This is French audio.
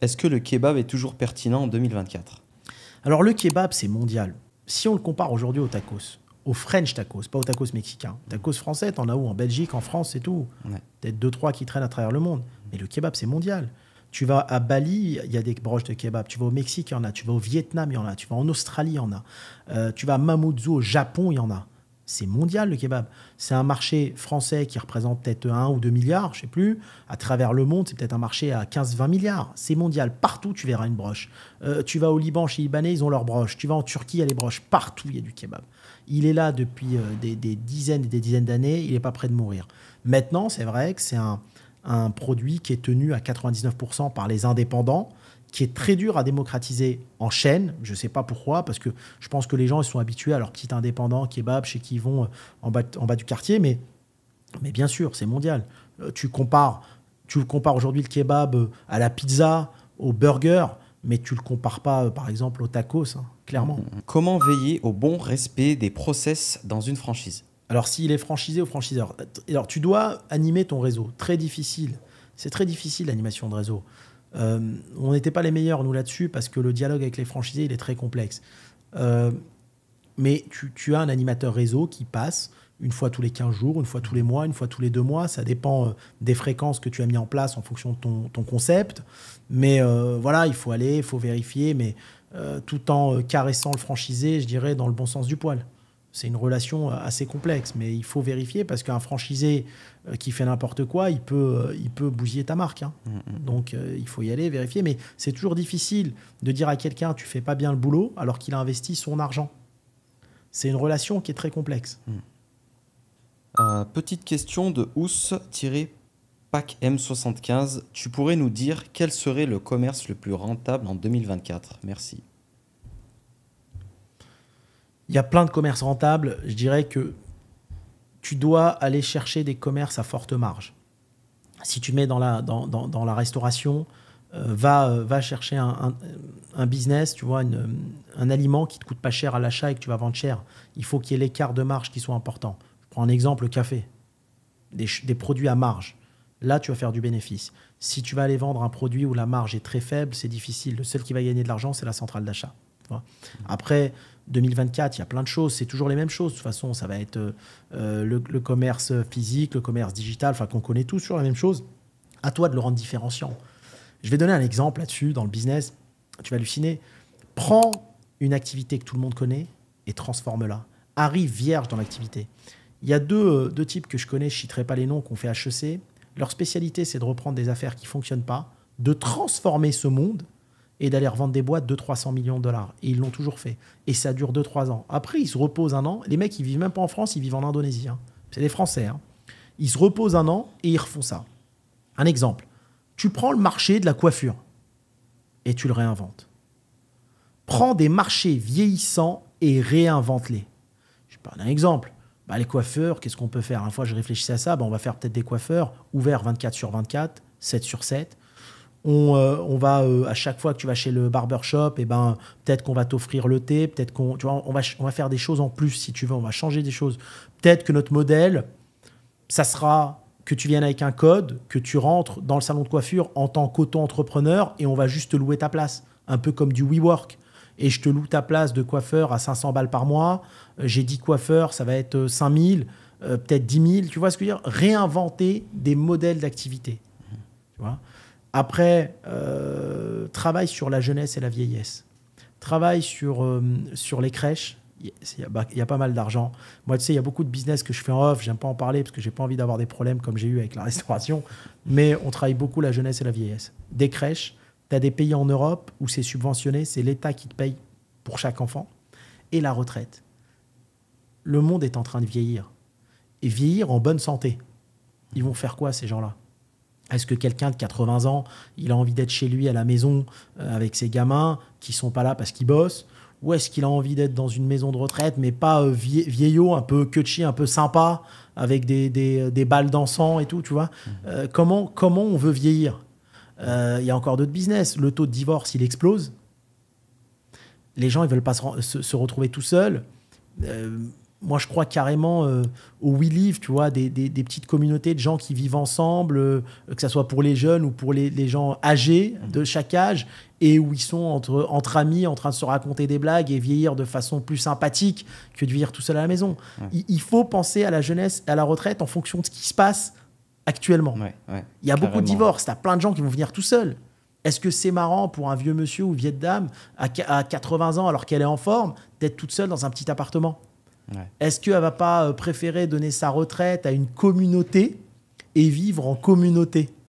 Est-ce que le kebab est toujours pertinent en 2024? Alors le kebab, c'est mondial. Si on le compare aujourd'hui au tacos, au French tacos, pas au tacos mexicain. Tacos français, t'en as où? En Belgique, en France, c'est tout. Ouais. Peut-être 2-3 qui traînent à travers le monde. Mais le kebab, c'est mondial. Tu vas à Bali, il y a des broches de kebab. Tu vas au Mexique, il y en a. Tu vas au Vietnam, il y en a. Tu vas en Australie, il y en a. Tu vas à Mamoudzou, au Japon, il y en a. C'est mondial, le kebab. C'est un marché français qui représente peut-être 1 ou 2 milliards, je ne sais plus. À travers le monde, c'est peut-être un marché à 15-20 milliards. C'est mondial. Partout, tu verras une broche. Tu vas au Liban, chez les Libanais, ils ont leur broche. Tu vas en Turquie, il y a les broches. Partout, il y a du kebab. Il est là depuis des dizaines et des dizaines d'années. Il n'est pas prêt de mourir. Maintenant, c'est vrai que c'est un produit qui est tenu à 99% par les indépendants, qui est très dur à démocratiser en chaîne. Je ne sais pas pourquoi, parce que je pense que les gens ils sont habitués à leur petit indépendant kebab chez qui ils vont en bas du quartier. Mais bien sûr, c'est mondial. Tu compares aujourd'hui le kebab à la pizza, au burger, mais tu ne le compares pas, par exemple, au tacos, hein, clairement. Comment veiller au bon respect des process dans une franchise? Alors, s'il est franchisé ou franchiseur, alors tu dois animer ton réseau. Très difficile. C'est très difficile, l'animation de réseau. On n'était pas les meilleurs, nous, là-dessus, parce que le dialogue avec les franchisés, il est très complexe. Mais tu as un animateur réseau qui passe une fois tous les 15 jours, une fois tous les mois, une fois tous les 2 mois. Ça dépend des fréquences que tu as mis en place en fonction de ton concept. Mais voilà, il faut aller, il faut vérifier, mais tout en caressant le franchisé, je dirais, dans le bon sens du poil. C'est une relation assez complexe, mais il faut vérifier parce qu'un franchisé qui fait n'importe quoi, il peut bousiller ta marque, hein. Donc, il faut y aller, vérifier. Mais c'est toujours difficile de dire à quelqu'un « tu fais pas bien le boulot » alors qu'il a investi son argent. C'est une relation qui est très complexe. Petite question de Ous-Pac M75. Tu pourrais nous dire quel serait le commerce le plus rentable en 2024? Merci. Il y a plein de commerces rentables. Je dirais que tu dois aller chercher des commerces à forte marge. Si tu mets dans la restauration, va chercher un business, tu vois, un aliment qui ne te coûte pas cher à l'achat et que tu vas vendre cher. Il faut qu'il y ait l'écart de marge qui soit important. Je prends un exemple, le café. Des produits à marge. Là, tu vas faire du bénéfice. Si tu vas aller vendre un produit où la marge est très faible, c'est difficile. Le seul qui va gagner de l'argent, c'est la centrale d'achat. Après, 2024, il y a plein de choses. C'est toujours les mêmes choses. De toute façon, ça va être le commerce physique, le commerce digital, qu'on connaît tous sur la même chose. À toi de le rendre différenciant. Je vais donner un exemple là-dessus, dans le business. Tu vas halluciner. Prends une activité que tout le monde connaît et transforme-la. Arrive vierge dans l'activité. Il y a deux types que je connais, je ne citerai pas les noms, qui ont fait HEC. Leur spécialité, c'est de reprendre des affaires qui ne fonctionnent pas, de transformer ce monde et d'aller revendre des boîtes de 300 millions de dollars. Et ils l'ont toujours fait. Et ça dure 2-3 ans. Après, ils se reposent 1 an. Les mecs, ils ne vivent même pas en France, ils vivent en Indonésie, hein. C'est des Français, hein. Ils se reposent 1 an et ils refont ça. Un exemple. Tu prends le marché de la coiffure et tu le réinventes. Prends des marchés vieillissants et réinvente-les. Je vais prendre un exemple. Les coiffeurs, qu'est-ce qu'on peut faire? Une fois, je réfléchissais à ça. On va faire peut-être des coiffeurs ouverts 24/24, 7/7. On va, à chaque fois que tu vas chez le barbershop, peut-être qu'on va t'offrir le thé, peut-être qu'on va faire des choses en plus, si tu veux. On va changer des choses. Peut-être que notre modèle, ça sera que tu viennes avec un code, que tu rentres dans le salon de coiffure en tant qu'auto-entrepreneur et on va juste te louer ta place. Un peu comme du WeWork. Et je te loue ta place de coiffeur à 500 balles par mois. J'ai 10 coiffeurs, ça va être 5000, peut-être 10 000. Tu vois ce que je veux dire? Réinventer des modèles d'activité. Tu vois? Après, travaille sur la jeunesse et la vieillesse. Travaille sur les crèches. Il y a pas mal d'argent. Moi, tu sais, il y a beaucoup de business que je fais en off. J'aime pas en parler parce que j'ai pas envie d'avoir des problèmes comme j'ai eu avec la restauration. Mais on travaille beaucoup la jeunesse et la vieillesse. Des crèches. Tu as des pays en Europe où c'est subventionné, c'est l'État qui te paye pour chaque enfant. Et la retraite. Le monde est en train de vieillir. Et vieillir en bonne santé. Ils vont faire quoi, ces gens-là? Est-ce que quelqu'un de 80 ans, il a envie d'être chez lui à la maison avec ses gamins qui ne sont pas là parce qu'ils bossent? Ou est-ce qu'il a envie d'être dans une maison de retraite, mais pas vieillot, un peu cutchy, un peu sympa, avec des balles d'encens et tout, tu vois? Comment on veut vieillir? Il y a encore d'autres business. Le taux de divorce, il explose. Les gens, ils ne veulent pas se retrouver tout seuls. moi, je crois carrément au We Live, tu vois, des petites communautés de gens qui vivent ensemble, que ce soit pour les jeunes ou pour les gens âgés de chaque âge, et où ils sont entre amis, en train de se raconter des blagues et vieillir de façon plus sympathique que de vieillir tout seul à la maison. Ouais. Il faut penser à la jeunesse et à la retraite en fonction de ce qui se passe actuellement. Il y a beaucoup de divorces, tu as plein de gens qui vont venir tout seuls. Est-ce que c'est marrant pour un vieux monsieur ou vieille dame à 80 ans, alors qu'elle est en forme, d'être toute seule dans un petit appartement ? Est-ce qu'elle ne va pas préférer donner sa retraite à une communauté et vivre en communauté ?